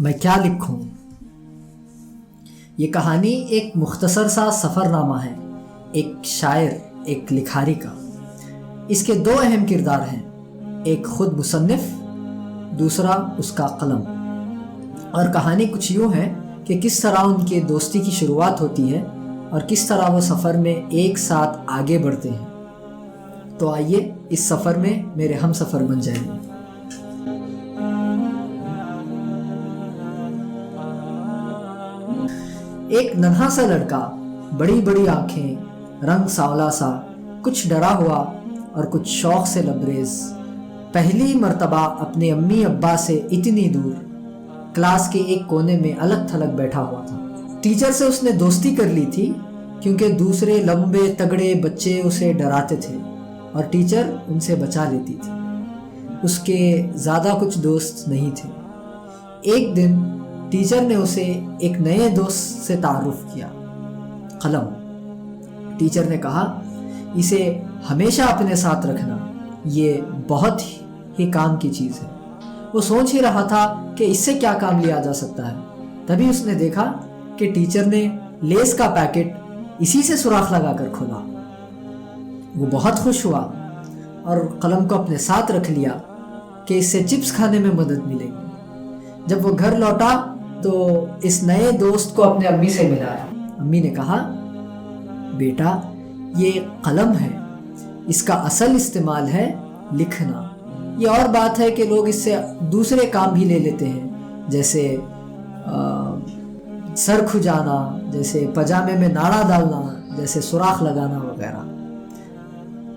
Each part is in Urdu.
میں کیا لکھوں؟ یہ کہانی ایک مختصر سا سفر نامہ ہے، ایک شاعر، ایک لکھاری کا۔ اس کے دو اہم کردار ہیں، ایک خود مصنف، دوسرا اس کا قلم۔ اور کہانی کچھ یوں ہے کہ کس طرح ان کے دوستی کی شروعات ہوتی ہے اور کس طرح وہ سفر میں ایک ساتھ آگے بڑھتے ہیں۔ تو آئیے اس سفر میں میرے ہم سفر بن جائیں۔ ایک ننھا سا لڑکا، بڑی بڑی آنکھیں، رنگ سانولا سا، کچھ ڈرا ہوا اور کچھ شوق سے لبریز، پہلی مرتبہ اپنے امی ابا سے اتنی دور کلاس کے ایک کونے میں الگ تھلگ بیٹھا ہوا تھا۔ ٹیچر سے اس نے دوستی کر لی تھی کیونکہ دوسرے لمبے تگڑے بچے اسے ڈراتے تھے اور ٹیچر ان سے بچا لیتی تھی۔ اس کے زیادہ کچھ دوست نہیں تھے۔ ایک دن ٹیچر نے اسے ایک نئے دوست سے تعارف کیا، قلم۔ ٹیچر نے کہا، اسے ہمیشہ اپنے ساتھ رکھنا، یہ بہت ہی کام کی چیز ہے۔ وہ سوچ ہی رہا تھا کہ اس سے کیا کام لیا جا سکتا ہے، تبھی اس نے دیکھا کہ ٹیچر نے لیس کا پیکٹ اسی سے سوراخ لگا کر کھولا۔ وہ بہت خوش ہوا اور قلم کو اپنے ساتھ رکھ لیا کہ اس سے چپس کھانے میں مدد ملے گی۔ جب وہ گھر لوٹا تو اس نئے دوست کو اپنے امی سے ملایا۔ امی نے کہا، بیٹا یہ قلم ہے، اس کا اصل استعمال ہے لکھنا۔ یہ اور بات ہے کہ لوگ اس سے دوسرے کام بھی لے لیتے ہیں، جیسے سر کھجانا، جیسے پجامے میں ناڑا ڈالنا، جیسے سوراخ لگانا وغیرہ۔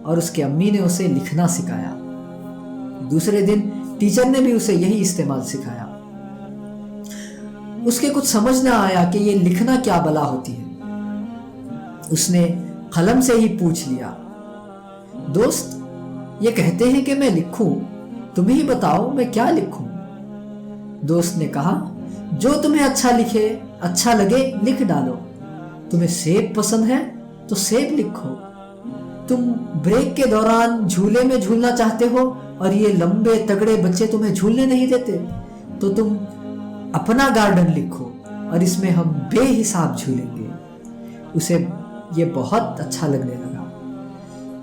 اور اس کے امی نے اسے لکھنا سکھایا۔ دوسرے دن ٹیچر نے بھی اسے یہی استعمال سکھایا۔ اس کے کچھ سمجھ نہ آیا کہ یہ لکھنا کیا بلا ہوتی ہے۔ اس نے قلم سے ہی پوچھ لیا، دوست یہ کہتے ہیں کہ میں لکھوں، تم ہی بتاؤ میں کیا لکھوں؟ دوست نے کہا، جو تمہیں اچھا لگے لکھ ڈالو۔ تمہیں سیب پسند ہے تو سیب لکھو۔ تم بریک کے دوران جھولے میں جھولنا چاہتے ہو اور یہ لمبے تگڑے بچے تمہیں جھولنے نہیں دیتے، تو تم اپنا گارڈن لکھو اور اس میں ہم بے حساب جھولیں گے۔ اسے یہ بہت اچھا لگنے لگا۔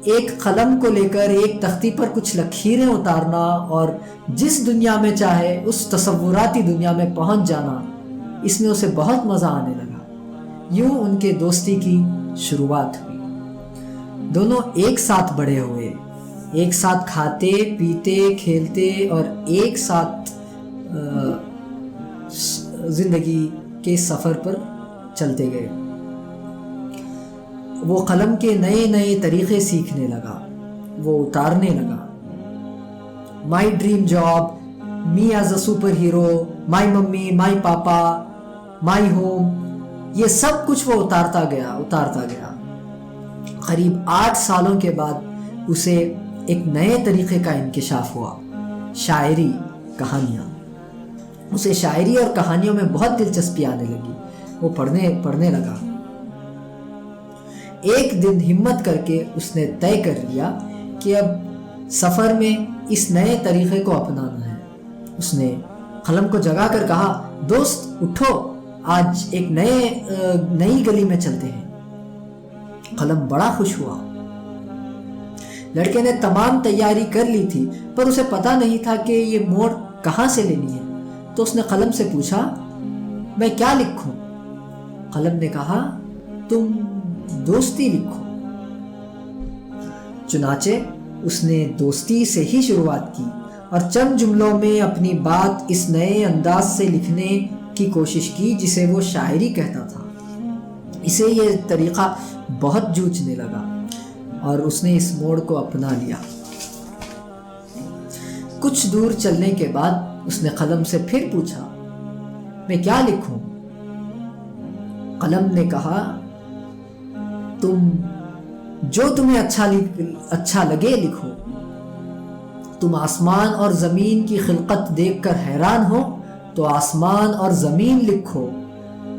ایک قلم کو لے کر ایک تختی پر کچھ لکیریں اتارنا اور جس دنیا میں چاہے اس تصوراتی دنیا میں پہنچ جانا، اس میں اسے بہت مزہ آنے لگا۔ یوں ان کے دوستی کی شروعات ہوئی۔ دونوں ایک ساتھ بڑے ہوئے، ایک ساتھ کھاتے پیتے کھیلتے اور ایک ساتھ زندگی کے سفر پر چلتے گئے۔ وہ قلم کے نئے نئے طریقے سیکھنے لگا، وہ اتارنے لگا۔ My dream job, me as a super hero, my mummy, my papa, my home, یہ سب کچھ وہ اتارتا گیا۔ قریب 8 سالوں کے بعد اسے ایک نئے طریقے کا انکشاف ہوا، شاعری، کہانیاں۔ اسے شاعری اور کہانیوں میں بہت دلچسپی آنے لگی۔ وہ پڑھنے لگا۔ ایک دن ہمت کر کے اس نے طے کر لیا کہ اب سفر میں اس نئے طریقے کو اپنانا ہے۔ اس نے قلم کو جگا کر کہا، دوست اٹھو، آج ایک نئی گلی میں چلتے ہیں۔ قلم بڑا خوش ہوا۔ لڑکے نے تمام تیاری کر لی تھی پر اسے پتا نہیں تھا کہ یہ موڑ کہاں سے لینی ہے، تو اس نے قلم سے پوچھا، میں کیا لکھوں؟ قلم نے کہا، تم دوستی لکھو۔ چنانچہ اس نے دوستی سے ہی شروعات کی اور چند جملوں میں اپنی بات اس نئے انداز سے لکھنے کی کوشش کی جسے وہ شاعری کہتا تھا۔ اسے یہ طریقہ بہت جوچنے لگا اور اس نے اس موڑ کو اپنا لیا۔ کچھ دور چلنے کے بعد اس نے قلم سے پھر پوچھا، میں کیا لکھوں؟ قلم نے کہا، تم جو تمہیں اچھا لگے لکھو۔ تم آسمان اور زمین کی خلقت دیکھ کر حیران ہو تو آسمان اور زمین لکھو۔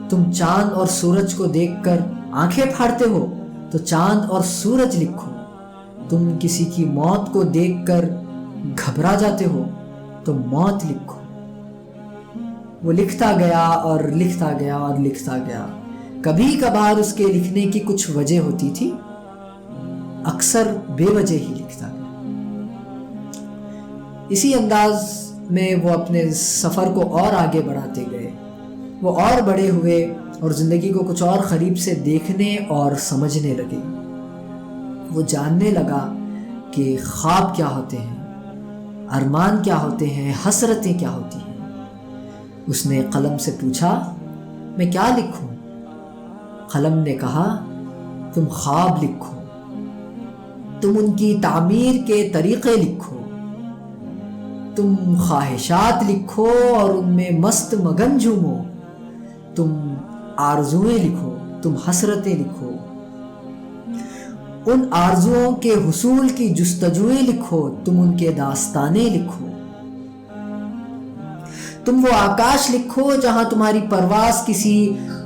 تم چاند اور سورج کو دیکھ کر آنکھیں پھاڑتے ہو تو چاند اور سورج لکھو۔ تم کسی کی موت کو دیکھ کر گھبرا جاتے ہو تو موت لکھو۔ وہ لکھتا گیا اور لکھتا گیا اور لکھتا گیا. کبھی کبھار اس کے لکھنے کی کچھ وجہ ہوتی تھی، اکثر بے وجہ ہی لکھتا گیا. اسی انداز میں وہ اپنے سفر کو اور آگے بڑھاتے گئے. وہ اور بڑے ہوئے اور زندگی کو کچھ اور قریب سے دیکھنے اور سمجھنے لگے. وہ جاننے لگا کہ خواب کیا ہوتے ہیں، ارمان کیا ہوتے ہیں، حسرتیں کیا ہوتی ہیں. اس نے قلم سے پوچھا، میں کیا لکھوں؟ قلم نے کہا، تم خواب لکھو، تم ان کی تعمیر کے طریقے لکھو، تم خواہشات لکھو اور ان میں مست مگن جھومو، تم آرزوئیں لکھو، تم حسرتیں لکھو، ان آرزوؤں کے حصول کی جستجوئیں لکھو، تم ان کے داستانیں لکھو. تم وہ آکاش لکھو جہاں تمہاری پرواز کسی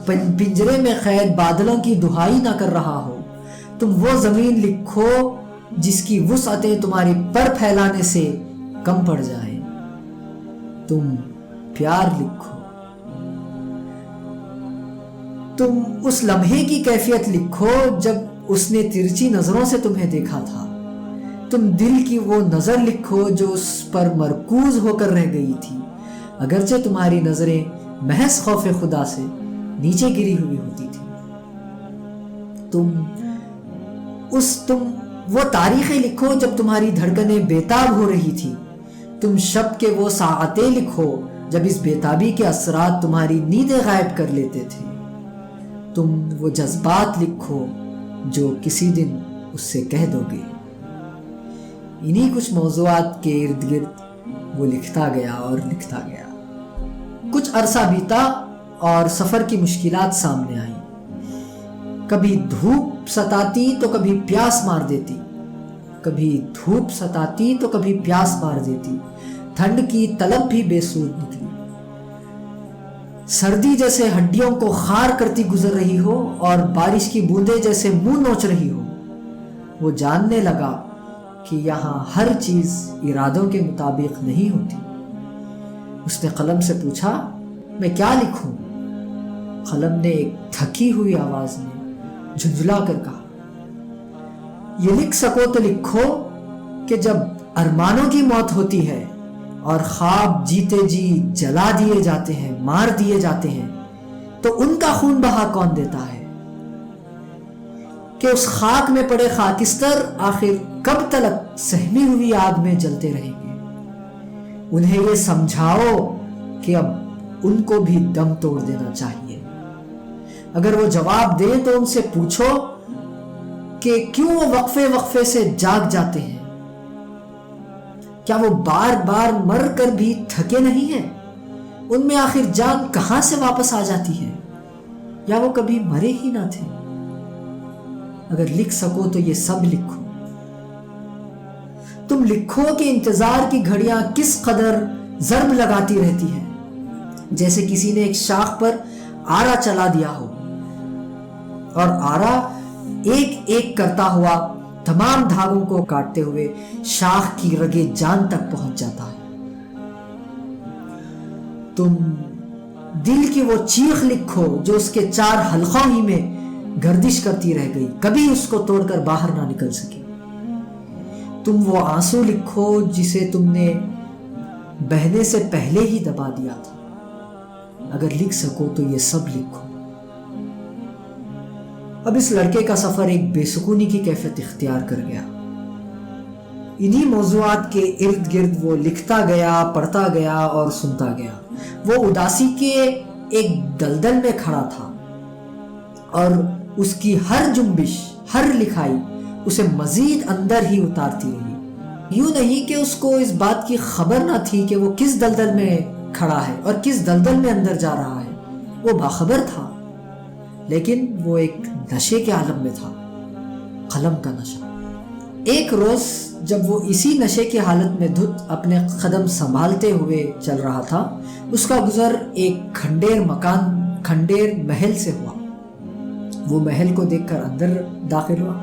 پنجرے میں قید بادلوں کی دہائی نہ کر رہا ہو. تم وہ زمین لکھو جس کی وسعتیں تمہاری پر پھیلانے سے کم پڑ جائیں. تم پیار لکھو، تم اس لمحے کی کیفیت لکھو جب اس نے ترچھی نظروں سے تمہیں دیکھا تھا. تم دل کی وہ نظر لکھو جو اس پر مرکوز ہو کر رہ گئی تھی، اگرچہ تمہاری نظریں محض خوف خدا سے نیچے گری ہوئی ہوتی تھی. تم وہ تاریخیں لکھو جب تمہاری دھڑکنیں بےتاب ہو رہی تھی. تم شب کے وہ ساعتیں لکھو جب اس بےتابی کے اثرات تمہاری نیندیں غائب کر لیتے تھے. تم وہ جذبات لکھو جو کسی دن اس سے کہہ دو گے. انہی کچھ موضوعات کے ارد گرد وہ لکھتا گیا اور لکھتا گیا. کچھ عرصہ بیتا اور سفر کی مشکلات سامنے آئیں. کبھی دھوپ ستاتی تو کبھی پیاس مار دیتی، کبھی دھوپ ستاتی تو کبھی پیاس مار دیتی. ٹھنڈ کی طلب بھی بے سود نکلی. سردی جیسے ہڈیوں کو خار کرتی گزر رہی ہو اور بارش کی بوندیں جیسے منہ نوچ رہی ہو. وہ جاننے لگا کہ یہاں ہر چیز ارادوں کے مطابق نہیں ہوتی. اس نے قلم سے پوچھا، میں کیا لکھوں؟ قلم نے ایک تھکی ہوئی آواز میں جھنجھلا کر کہا، یہ لکھ سکو تو لکھو کہ جب ارمانوں کی موت ہوتی ہے اور خواب جیتے جی جلا دیے جاتے ہیں، مار دیے جاتے ہیں، تو ان کا خون بہا کون دیتا ہے؟ کہ اس خاک میں پڑے خاکستر آخر کب تلک سہمی ہوئی آگ میں جلتے رہیں گے؟ انہیں یہ سمجھاؤ کہ اب ان کو بھی دم توڑ دینا چاہیے. اگر وہ جواب دیں تو ان سے پوچھو کہ کیوں وہ وقفے سے جاگ جاتے ہیں. کیا وہ بار بار مر کر بھی تھکے نہیں ہیں؟ ان میں آخر جان کہاں سے واپس آ جاتی ہے؟ یا وہ کبھی مرے ہی نہ تھے؟ اگر لکھ سکو تو یہ سب لکھو. تم لکھو کہ انتظار کی گھڑیاں کس قدر ضرب لگاتی رہتی ہیں، جیسے کسی نے ایک شاخ پر آرا چلا دیا ہو اور آرا ایک ایک کرتا ہوا تمام دھاگوں کو کاٹتے ہوئے شاخ کی رگے جان تک پہنچ جاتا ہے. تم دل کی وہ چیخ لکھو جو اس کے 4 حلقوں ہی میں گردش کرتی رہ گئی، کبھی اس کو توڑ کر باہر نہ نکل سکی. تم وہ آنسو لکھو جسے تم نے بہنے سے پہلے ہی دبا دیا تھا. اگر لکھ سکو تو یہ سب لکھو. اب اس لڑکے کا سفر ایک بے سکونی کی کیفیت اختیار کر گیا. انہی موضوعات کے ارد گرد وہ لکھتا گیا، پڑھتا گیا اور سنتا گیا. وہ اداسی کے ایک دلدل میں کھڑا تھا اور اس کی ہر جنبش، ہر لکھائی اسے مزید اندر ہی اتارتی رہی. یوں نہیں کہ اس کو اس بات کی خبر نہ تھی کہ وہ کس دلدل میں کھڑا ہے اور کس دلدل میں اندر جا رہا ہے. وہ باخبر تھا، لیکن وہ ایک نشے کے عالم میں تھا، قلم کا نشہ. ایک روز جب وہ اسی نشے کی حالت میں دھت اپنے قدم سنبھالتے ہوئے چل رہا تھا، اس کا گزر ایک کھنڈیر محل سے ہوا. وہ محل کو دیکھ کر اندر داخل ہوا.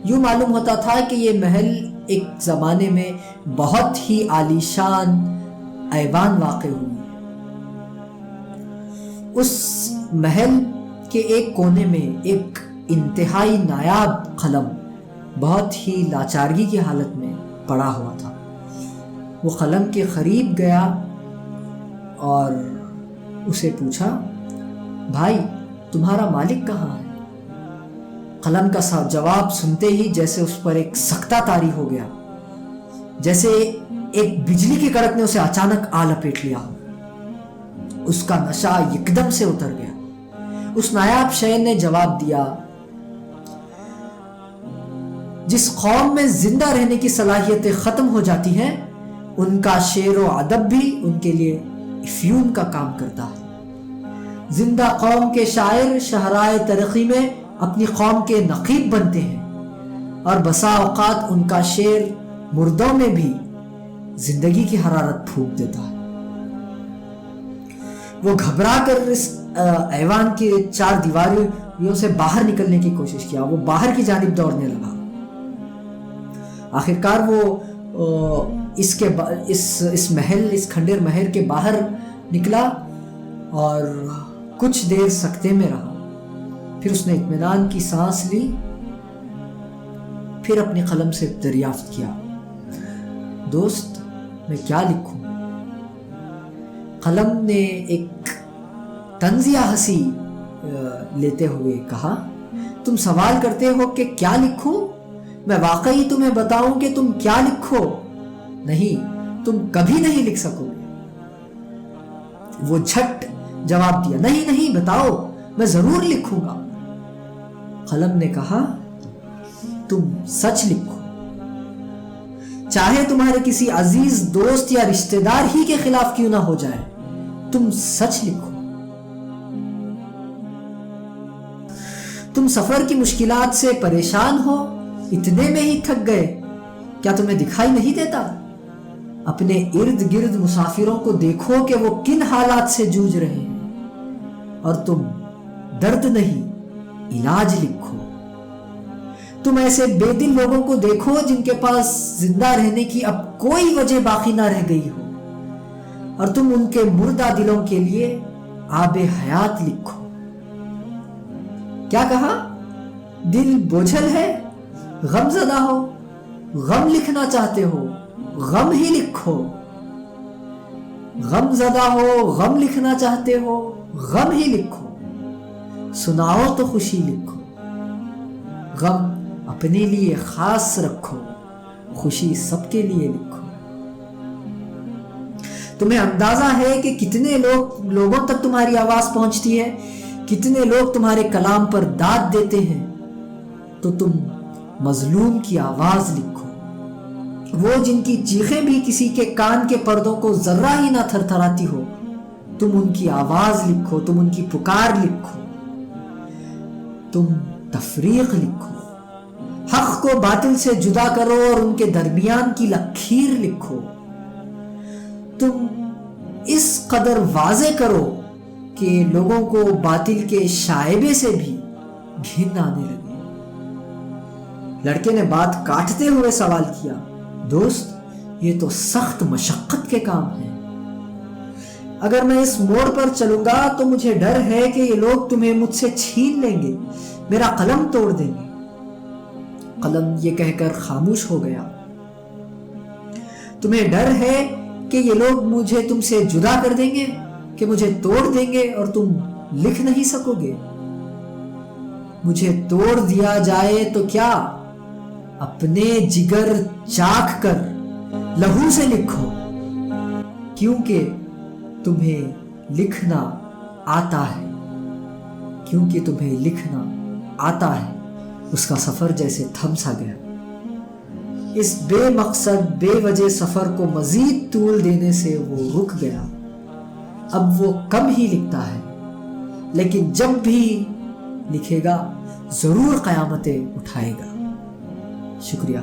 یوں معلوم ہوتا تھا کہ یہ محل ایک زمانے میں بہت ہی عالیشان ایوان واقع ہوئی ہے. اس محل کے ایک کونے میں ایک انتہائی نایاب قلم بہت ہی لاچارگی کی حالت میں پڑا ہوا تھا۔ وہ قلم کے قریب گیا اور اسے پوچھا، بھائی تمہارا مالک کہاں ہے؟ قلم کا جواب سنتے ہی جیسے اس پر ایک سکتہ طاری ہو گیا، جیسے ایک بجلی کی کڑک نے اسے اچانک آ لپیٹ لیا۔ اس کا نشہ یکدم سے اتر گیا۔ اس نایاب شاعر نے جواب دیا، جس قوم میں زندہ رہنے کی صلاحیتیں ختم ہو جاتی ہیں ان کا شعر و ادب بھی ان کے لیے افیون کا کام کرتا ہے۔ زندہ قوم کے شاعر شاہراہ ترقی میں اپنی قوم کے نقیب بنتے ہیں، اور بسا اوقات ان کا شعر مردوں میں بھی زندگی کی حرارت پھونک دیتا ہے۔ وہ گھبرا کر اس ایوان کے 4 دیواریوں سے باہر نکلنے کی کوشش کیا۔ وہ باہر کی جانب دوڑنے لگا۔ آخرکار وہ اس کھنڈیر محل کے باہر نکلا اور کچھ دیر سکتے میں رہا۔ پھر اس نے اطمینان کی سانس لی، پھر اپنی قلم سے دریافت کیا، دوست میں کیا لکھوں؟ قلم نے ایک طنزیہ ہنسی لیتے ہوئے کہا، تم سوال کرتے ہو کہ کیا لکھوں؟ میں واقعی تمہیں بتاؤں کہ تم کیا لکھو؟ نہیں، تم کبھی نہیں لکھ سکو گے۔ وہ جھٹ جواب دیا، نہیں بتاؤ، میں ضرور لکھوں گا۔ قلم نے کہا، تم سچ لکھو، چاہے تمہارے کسی عزیز دوست یا رشتہ دار ہی کے خلاف کیوں نہ ہو جائے، تم سچ لکھو۔ تم سفر کی مشکلات سے پریشان ہو، اتنے میں ہی تھک گئے، کیا تمہیں دکھائی نہیں دیتا؟ اپنے ارد گرد مسافروں کو دیکھو کہ وہ کن حالات سے جوجھ رہے ہیں، اور تم درد نہیں علاج لکھو۔ تم ایسے بے دل لوگوں کو دیکھو جن کے پاس زندہ رہنے کی اب کوئی وجہ باقی نہ رہ گئی ہو، اور تم ان کے مردہ دلوں کے لیے آب حیات لکھو۔ کیا کہا؟ دل بوجھل ہے، غم زدہ ہو، غم لکھنا چاہتے ہو، غم ہی لکھو۔ غم زدہ ہو، غم لکھنا چاہتے ہو، غم ہی لکھو۔ سناؤ تو خوشی لکھو۔ غم اپنے لیے خاص رکھو، خوشی سب کے لیے لکھو۔ تمہیں اندازہ ہے کہ کتنے لوگوں تک تمہاری آواز پہنچتی ہے، کتنے لوگ تمہارے کلام پر داد دیتے ہیں، تو تم مظلوم کی آواز لکھو۔ وہ جن کی چیخیں بھی کسی کے کان کے پردوں کو ذرہ ہی نہ تھرتھراتی ہو، تم ان کی آواز لکھو، تم ان کی پکار لکھو۔ تم تفریق لکھو، حق کو باطل سے جدا کرو اور ان کے درمیان کی لکیر لکھو۔ تم اس قدر واضح کرو کہ لوگوں کو باطل کے شائبے سے بھی گھن آنے لگے۔ لڑکے نے بات کاٹتے ہوئے سوال کیا، دوست یہ تو سخت مشقت کے کام ہیں۔ اگر میں اس موڑ پر چلوں گا تو مجھے ڈر ہے کہ یہ لوگ تمہیں مجھ سے چھین لیں گے، میرا قلم توڑ دیں گے۔ قلم یہ کہہ کر خاموش ہو گیا۔ تمہیں ڈر ہے کہ یہ لوگ مجھے تم سے جدا کر دیں گے، کہ مجھے توڑ دیں گے اور تم لکھ نہیں سکو گے۔ مجھے توڑ دیا جائے تو کیا، اپنے جگر چاک کر لہو سے لکھو، کیونکہ تمہیں لکھنا آتا ہے، کیونکہ تمہیں لکھنا آتا ہے۔ اس کا سفر جیسے تھم سا گیا۔ اس بے مقصد بے وجہ سفر کو مزید طول دینے سے وہ رک گیا۔ اب وہ کم ہی لکھتا ہے، لیکن جب بھی لکھے گا ضرور قیامتیں اٹھائے گا۔ شکریہ۔